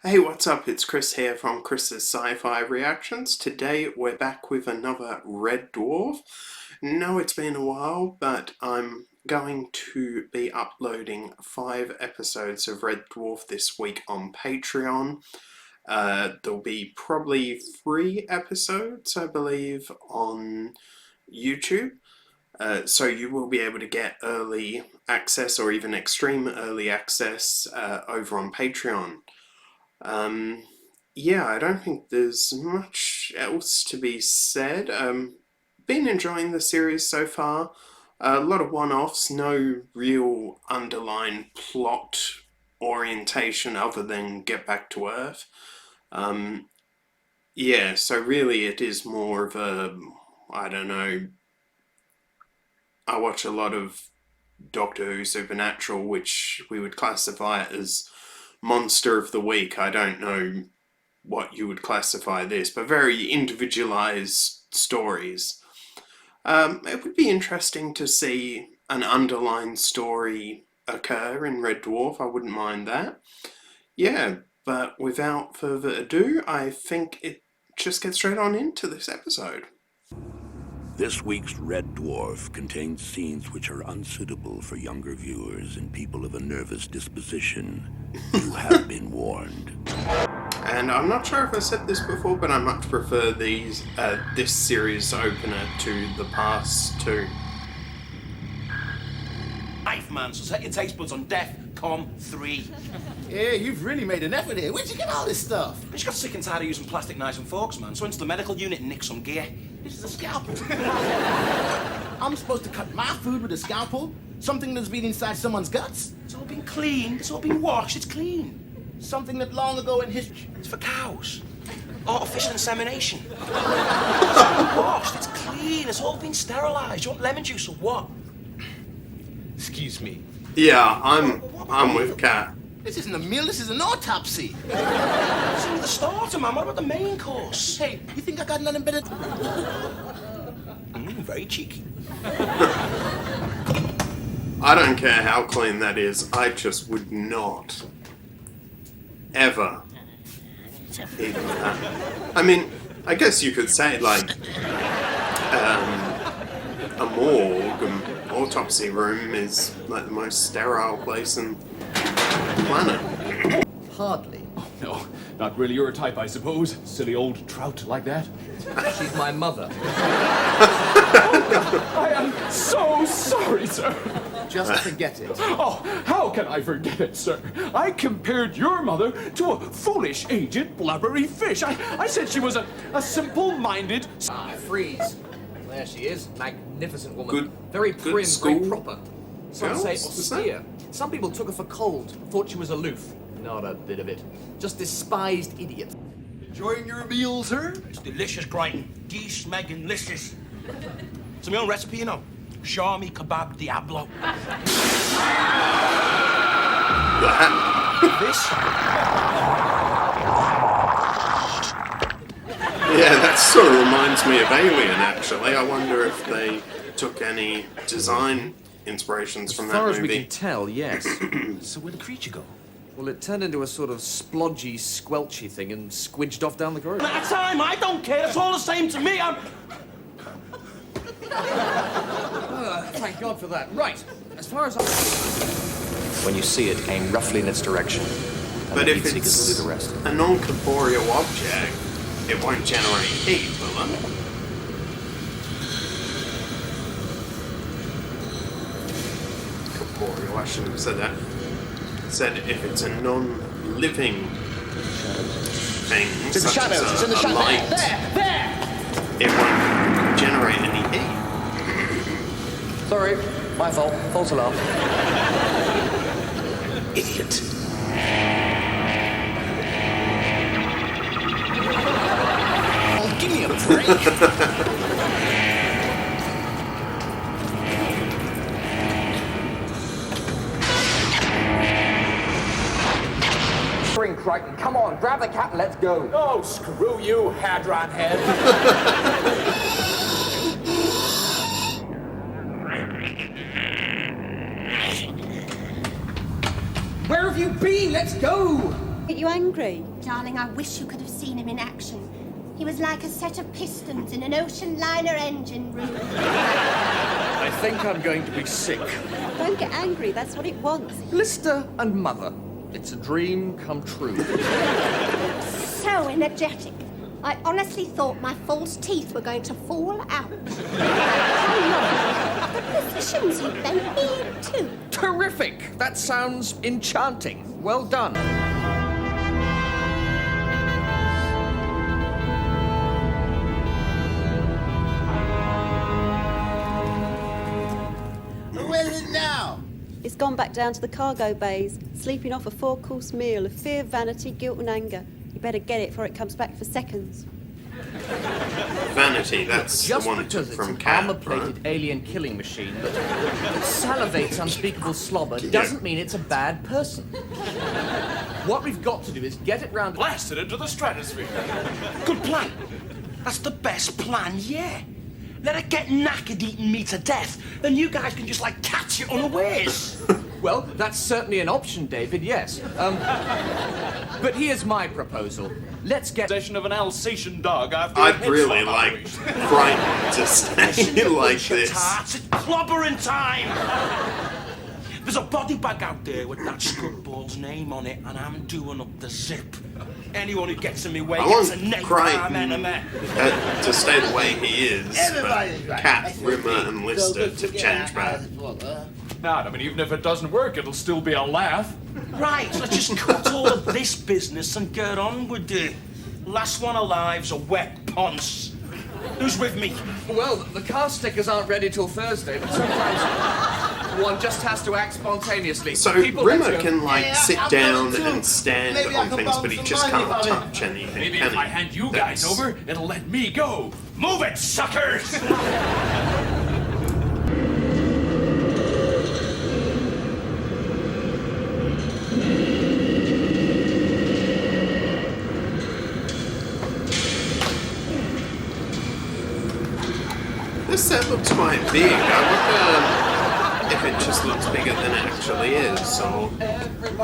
Hey, what's up? It's Chris here from Chris's Sci-Fi Reactions. Today we're back with another Red Dwarf. No, it's been a while, but I'm going to be uploading 5 episodes of Red Dwarf this week on Patreon. There'll be probably 3 episodes, I believe, on YouTube. So you will be able to get early access or even extreme early access over on Patreon. Yeah, I don't think there's much else to be said. Been enjoying the series so far. A lot of one-offs, no real underlying plot orientation other than get back to Earth. Yeah, so really it is more of a, I don't know, I watch a lot of Doctor Who Supernatural, which we would classify as Monster of the Week. I don't know what you would classify this, but very individualized stories. It would be interesting to see an underlying story occur in Red Dwarf. I wouldn't mind that. Yeah, but without further ado, I think it just gets straight on into this episode. This week's Red Dwarf contains scenes which are unsuitable for younger viewers and people of a nervous disposition. You have been warned. And I'm not sure if I said this before, but I much prefer this series opener to the past two. Knife man, so set your taste buds on DEFCON 3. Yeah, you've really made an effort here. Where'd you get all this stuff? I just got sick and tired of using plastic knives and forks, man, so went to the medical unit and nicked some gear. This is a scalpel. I'm supposed to cut my food with a scalpel? Something that's been inside someone's guts? It's all been cleaned, it's all been washed, it's clean. Something that long ago in history... It's for cows. Artificial insemination. It's been washed, it's clean, it's all been sterilised. You want lemon juice or what? Excuse me. Yeah, I'm with Kat. This isn't a meal, this is an autopsy. It's only the starter, man. What about the main course? Hey, you think I got nothing better... Very cheeky. I don't care how clean that is, I just would not ever eat that. I mean, I guess you could say, like, a morgue, an autopsy room is like the most sterile place in the planet. Hardly. No, not really your type, I suppose. Silly old trout like that. She's my mother. I am so sorry, sir. Just forget it. Oh, how can I forget it, sir? I compared your mother to a foolish, aged, blubbery fish. I said she was a simple-minded... Freeze. There she is. Magnificent woman. Good- very good prim, school very proper. Some girls, say is that? austere. Some people took her for cold, thought she was aloof. Not a bit of it. Just despised idiot. Enjoying your meal, sir? It's delicious, Crichton. Geese, Megan, delicious. It's my own recipe, you know. Shami kebab Diablo. This? Yeah, that sort of reminds me of Alien, actually. I wonder if they took any design inspirations from As that far as we movie. can tell, yes. So where'd the creature go? Well, it turned into a sort of splodgy, squelchy thing and squidged off down the corridor. At a time, I don't care. It's all the same to me. Thank God for that. Right. As far as I... When you see it, aim roughly in its direction. And But the if heat seekers will it's do the rest. a non-corporeal object, it won't generate heat, will it? Corporeal, I shouldn't have said that. It said if it's a non-living thing, such as a light, it won't generate any heat. Sorry, my fault. False alarm. Idiot. Oh, give me a break. Crichton, come on, grab the cat and let's go. Oh, screw you, hadron head. Where have you been? Let's go! Get you angry? Darling, I wish you could have seen him in action. He was like a set of pistons in an ocean liner engine room. I think I'm going to be sick. Don't get angry, that's what it wants. Blister and mother. It's a dream come true. So energetic. I honestly thought my false teeth were going to fall out. How lovely. The positions you bent me into. Terrific! That sounds enchanting. Well done. Where's it now? It's gone back down to the cargo bays, sleeping off a 4-course meal of fear, vanity, guilt and anger. You better get it before it comes back for seconds. Vanity, that's Just the one because it's from an Cat, armor-plated right? alien killing machine that salivates unspeakable slobber doesn't mean it's a bad person. What we've got to do is get it round... Blasted into the stratosphere. Good plan. That's the best plan yet. Let it get knackered eating me to death, then you guys can just, like, catch it unawares. Well, that's certainly an option, David, yes. But here's my proposal. Let's get... Possession of an Alsatian dog after I'd really like Crichton to stay like this. Tarts, it's clobbering time. There's a body bag out there with that scrubball's name on it, and I'm doing up the zip. Anyone who gets in my way I gets want a napalm Crichton enemy. to stay the way he is, Everybody's but right. Cat, Rimmer and Lister to change back. Nah, I mean, even if it doesn't work, it'll still be a laugh. Right, let's just cut all of this business and get on with it. Last one alive's a wet ponce. Who's with me? Well, the car stickers aren't ready till Thursday, but sometimes one just has to act spontaneously. So People Rimmer let's go- can like Yeah, sit I'm down going to. and stand Maybe I on can things, borrow but he some just money can't from him. touch anything. Maybe can if he? I hand you guys That's- over, it'll let me go. Move it, suckers! This set looks quite big. I wonder if it just looks bigger than it actually is, or... Come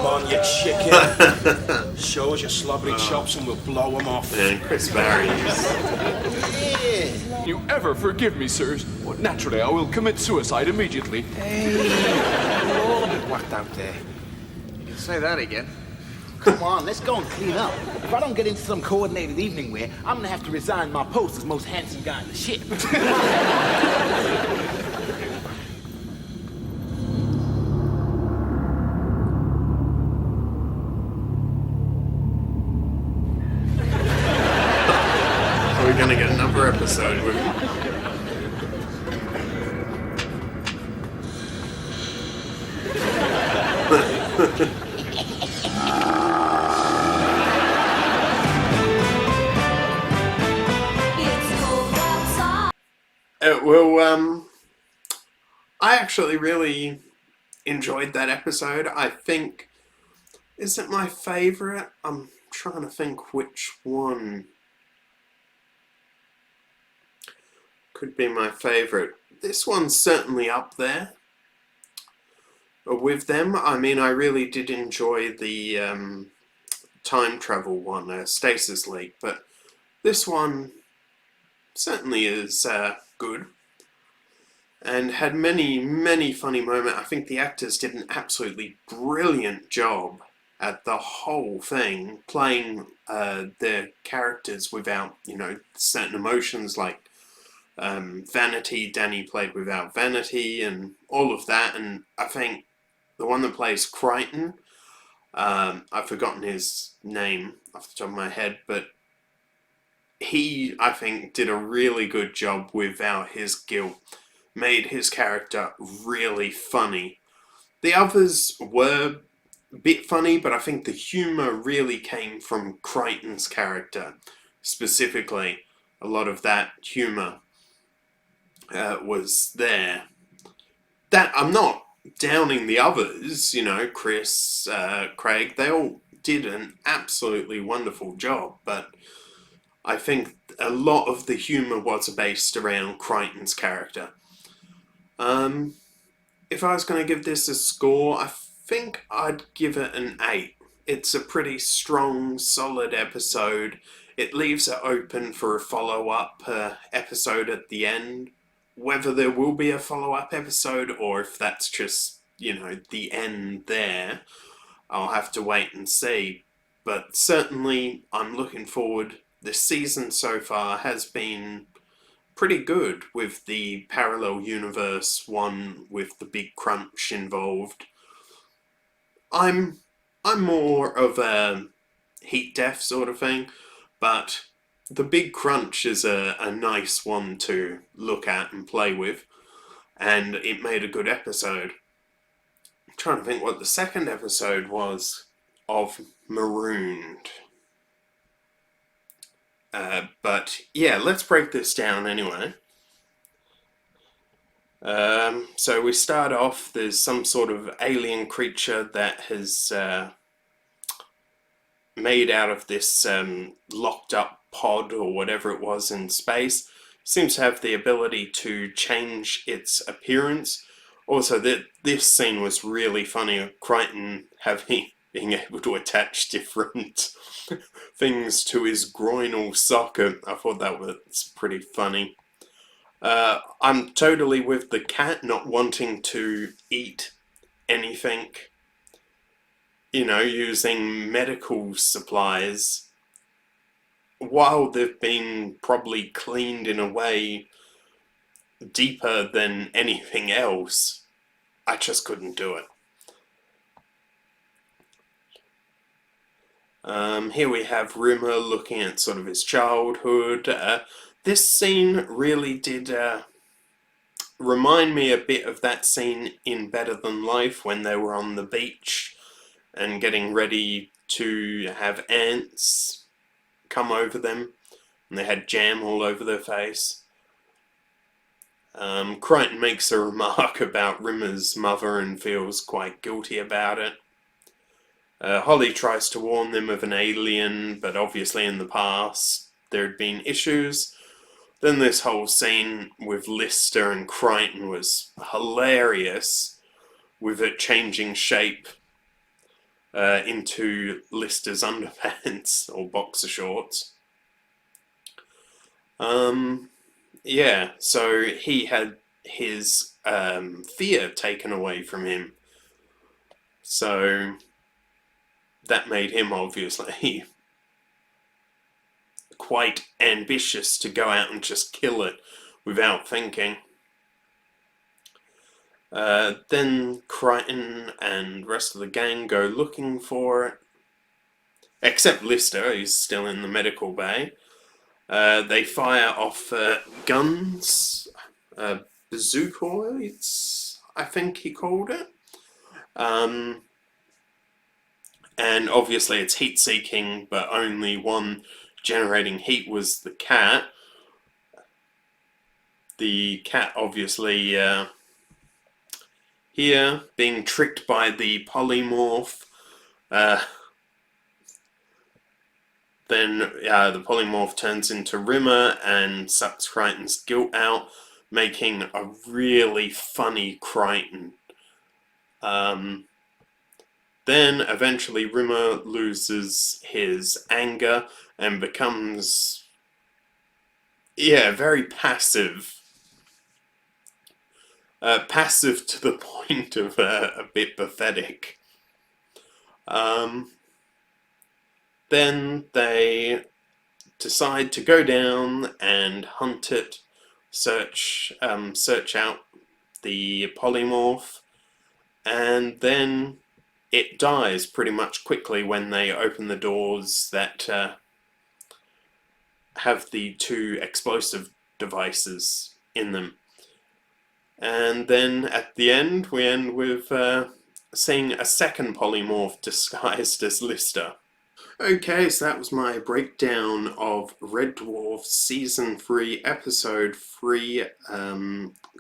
on, you chicken. Show us your slobbery chops and we'll blow them off. And Chris Barry's. You ever forgive me, sirs? Well, naturally, I will commit suicide immediately. Hey, we're all a bit whacked out there. Say that again. Come on, let's go and clean up. If I don't get into some coordinated evening wear, I'm gonna have to resign my post as most handsome guy in the ship. Are we gonna get another episode with... I actually really enjoyed that episode. I think... Is it my favourite? I'm trying to think which one could be my favourite. This one's certainly up there with them. I mean, I really did enjoy the time travel one, Stasis Leak, but this one certainly is good and had many, many funny moments. I think the actors did an absolutely brilliant job at the whole thing, playing their characters without, you know, certain emotions, like Vanity, Danny played without Vanity, and all of that. And I think the one that plays Crichton, I've forgotten his name off the top of my head, but he, I think, did a really good job without his guilt. Made his character really funny. The others were a bit funny, but I think the humour really came from Crichton's character. Specifically, a lot of that humour was there. That, I'm not downing the others, you know, Chris, Craig, they all did an absolutely wonderful job, but I think a lot of the humour was based around Crichton's character. If I was going to give this a score, I think I'd give it an 8. It's a pretty strong, solid episode. It leaves it open for a follow-up episode at the end. Whether there will be a follow-up episode or if that's just, the end there, I'll have to wait and see. But certainly, I'm looking forward. This season so far has been pretty good with the parallel universe one with the big crunch involved. I'm more of a heat death sort of thing, but the big crunch is a nice one to look at and play with, and it made a good episode. I'm trying to think what the second episode was of Marooned. But yeah, let's break this down anyway. So we start off, there's some sort of alien creature that has made out of this locked up pod or whatever it was in space. Seems to have the ability to change its appearance. Also, this scene was really funny. Crichton being able to attach different things to his groinal socket. I thought that was pretty funny. I'm totally with the cat not wanting to eat anything, using medical supplies while they've been probably cleaned in a way deeper than anything else. I just couldn't do it. Here we have Rimmer looking at sort of his childhood. This scene really did remind me a bit of that scene in Better Than Life when they were on the beach and getting ready to have ants come over them and they had jam all over their face. Crichton makes a remark about Rimmer's mother and feels quite guilty about it. Holly tries to warn them of an alien, but obviously in the past there had been issues. Then this whole scene with Lister and Crichton was hilarious, with it changing shape into Lister's underpants or boxer shorts. Yeah, so he had his fear taken away from him. So that made him obviously quite ambitious to go out and just kill it without thinking. Then Crichton and the rest of the gang go looking for it. Except Lister, he's still in the medical bay. They fire off guns, bazookoids, I think he called it. And obviously it's heat-seeking, but only one generating heat was the cat. The cat obviously here being tricked by the polymorph. Then the polymorph turns into Rimmer and sucks Crichton's guilt out, making a really funny Crichton. Then eventually Rimmer loses his anger and becomes, very passive. Passive to the point of a bit pathetic. Then they decide to go down and hunt it, search out the polymorph, and then it dies pretty much quickly when they open the doors that have the 2 explosive devices in them. And then at the end, we end with seeing a second polymorph disguised as Lister. Okay, so that was my breakdown of Red Dwarf Season 3, Episode 3,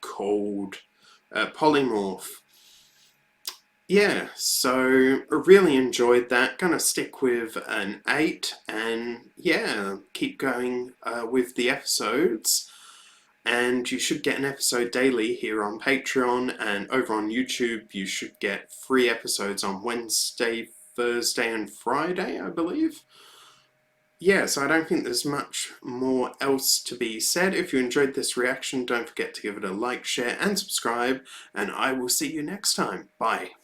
called Polymorph. Yeah, so I really enjoyed that. Gonna stick with an 8 and keep going with the episodes. And you should get an episode daily here on Patreon, and over on YouTube you should get 3 episodes on Wednesday, Thursday and Friday, I believe. Yeah, so I don't think there's much more else to be said. If you enjoyed this reaction, don't forget to give it a like, share and subscribe, and I will see you next time. Bye.